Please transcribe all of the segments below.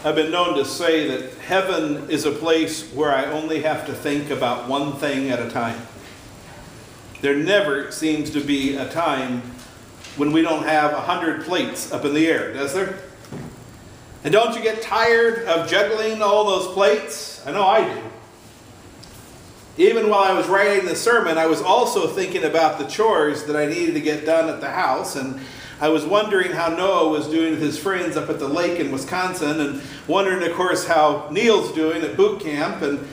I've been known to say that heaven is a place where I only have to think about one thing at a time. There never seems to be a time when we don't have 100 plates up in the air, does there? And don't you get tired of juggling all those plates? I know I do. Even while I was writing the sermon, I was also thinking about the chores that I needed to get done at the house, and I was wondering how Noah was doing with his friends up at the lake in Wisconsin, and wondering, of course, how Neil's doing at boot camp, and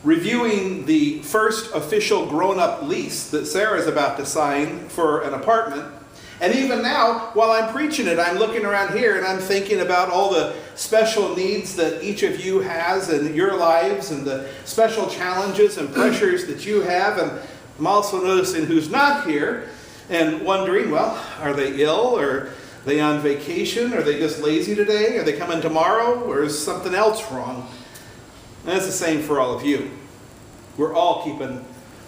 reviewing the first official grown-up lease that Sarah's about to sign for an apartment. And even now, while I'm preaching it, I'm looking around here and I'm thinking about all the special needs that each of you has in your lives and the special challenges and pressures that you have. And I'm also noticing who's not here and wondering, well, are they ill, or are they on vacation? Are they just lazy today? Are they coming tomorrow? Or is something else wrong? And it's the same for all of you. We're all keeping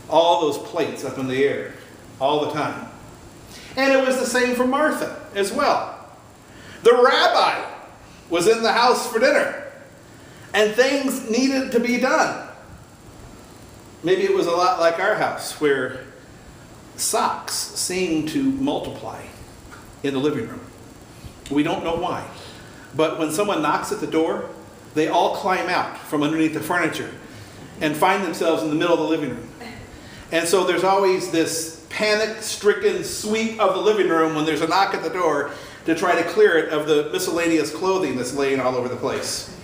all those plates up in the air all the time. And it was the same for Martha as well. The rabbi was in the house for dinner, and things needed to be done. Maybe it was a lot like our house, where socks seem to multiply in the living room. We don't know why. But when someone knocks at the door, they all climb out from underneath the furniture and find themselves in the middle of the living room. And so there's always this panic-stricken sweep of the living room when there's a knock at the door to try to clear it of the miscellaneous clothing that's laying all over the place.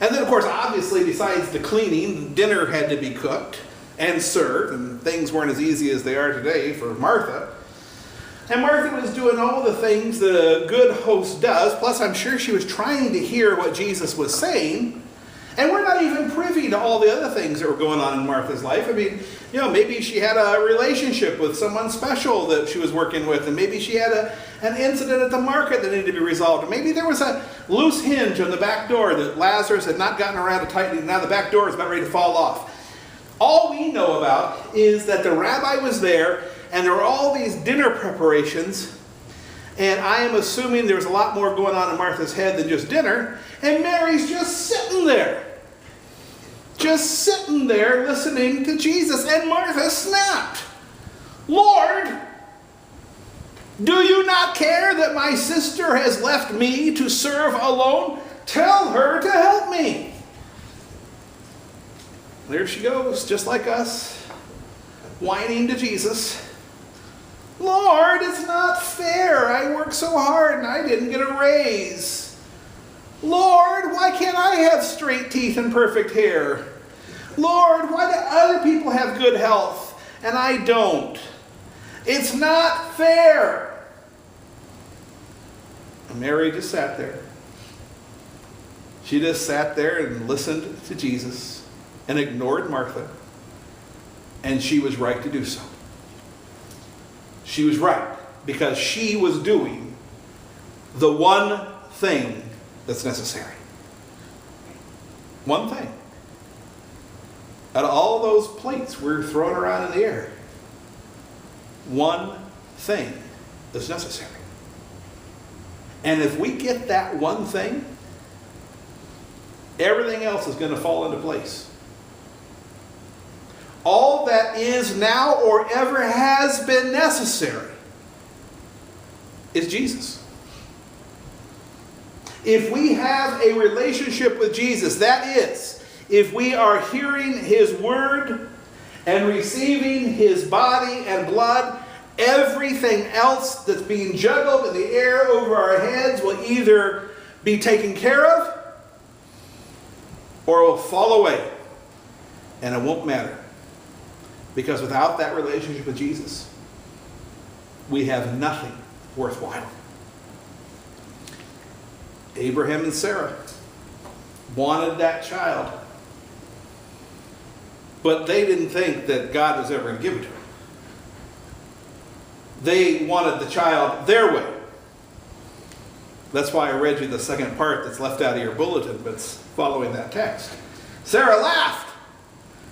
And then, of course, obviously, besides the cleaning, dinner had to be cooked and served, and things weren't as easy as they are today for Martha. And Martha was doing all the things that a good host does, plus I'm sure she was trying to hear what Jesus was saying. And we're not even privy to all the other things that were going on in Martha's life. I mean, maybe she had a relationship with someone special that she was working with, and maybe she had an incident at the market that needed to be resolved. Or maybe there was a loose hinge on the back door that Lazarus had not gotten around to tightening, and now the back door is about ready to fall off. All we know about is that the rabbi was there, and there were all these dinner preparations, and I am assuming there was a lot more going on in Martha's head than just dinner, and Mary's just sitting there. Just sitting there listening to Jesus. And Martha snapped. Lord, do you not care that my sister has left me to serve alone? Tell her to help me. There she goes, just like us, whining to Jesus. Lord, it's not fair. I worked so hard and I didn't get a raise. Lord, why can't I have straight teeth and perfect hair? Lord, why do other people have good health and I don't? It's not fair. And Mary just sat there. She just sat there and listened to Jesus and ignored Martha. And she was right to do so. She was right because she was doing the one thing that's necessary. One thing. Out of all those plates we're throwing around in the air, one thing is necessary. And if we get that one thing, everything else is going to fall into place. All that is now or ever has been necessary is Jesus. If we have a relationship with Jesus, that is, if we are hearing His word and receiving His body and blood, everything else that's being juggled in the air over our heads will either be taken care of or will fall away. And it won't matter. Because without that relationship with Jesus, we have nothing worthwhile. Abraham and Sarah wanted that child, but they didn't think that God was ever going to give it to them. They wanted the child their way. That's why I read you the second part that's left out of your bulletin, but it's following that text. Sarah laughed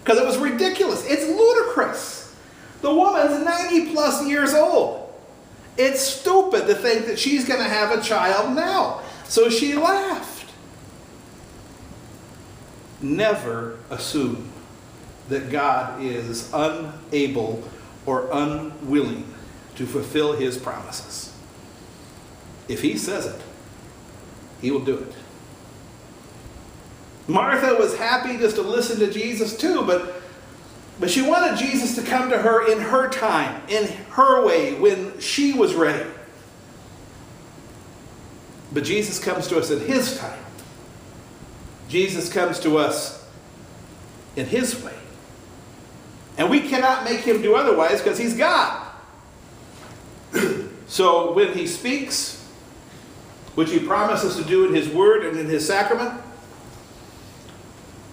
because it was ridiculous. It's ludicrous. The woman's 90 plus years old. It's stupid to think that she's going to have a child now. So she laughed. never assume that God is unable or unwilling to fulfill his promises. If he says it, he will do it. Martha was happy just to listen to Jesus too, but she wanted Jesus to come to her in her time, in her way, when she was ready. But Jesus comes to us in his time. Jesus comes to us in his way. And we cannot make him do otherwise because he's God. So when he speaks, which he promises to do in his word and in his sacrament,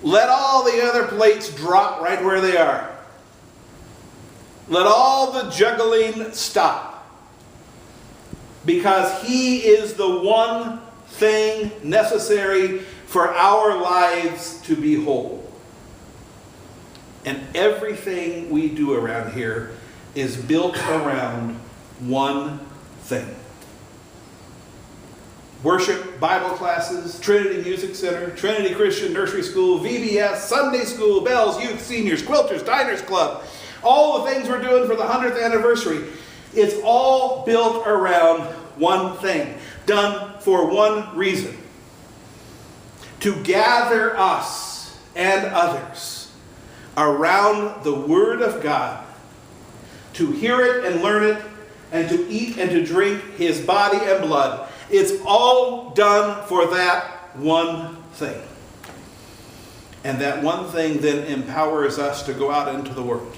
let all the other plates drop right where they are. Let all the juggling stop. Because he is the one thing necessary for our lives to be whole. And everything we do around here is built around one thing. Worship, Bible classes, Trinity Music Center, Trinity Christian Nursery School, VBS, Sunday School, Bells, Youth, Seniors, Quilters, Diners Club. All the things we're doing for the 100th anniversary. It's all built around one thing. Done for one reason. To gather us and others around the Word of God. To hear it and learn it. And to eat and to drink his body and blood. It's all done for that one thing. And that one thing then empowers us to go out into the world.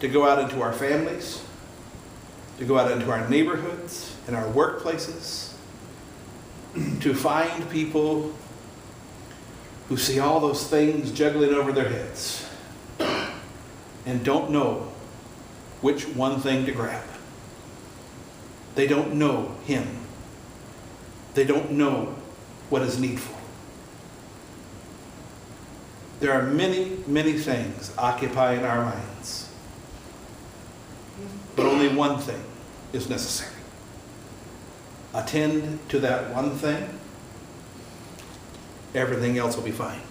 To go out into our families. To go out into our neighborhoods and our workplaces. To find people who see all those things juggling over their heads. And don't know which one thing to grab. They don't know him. They don't know what is needful. There are many, many things occupying our minds. But only one thing is necessary. Attend to that one thing. Everything else will be fine.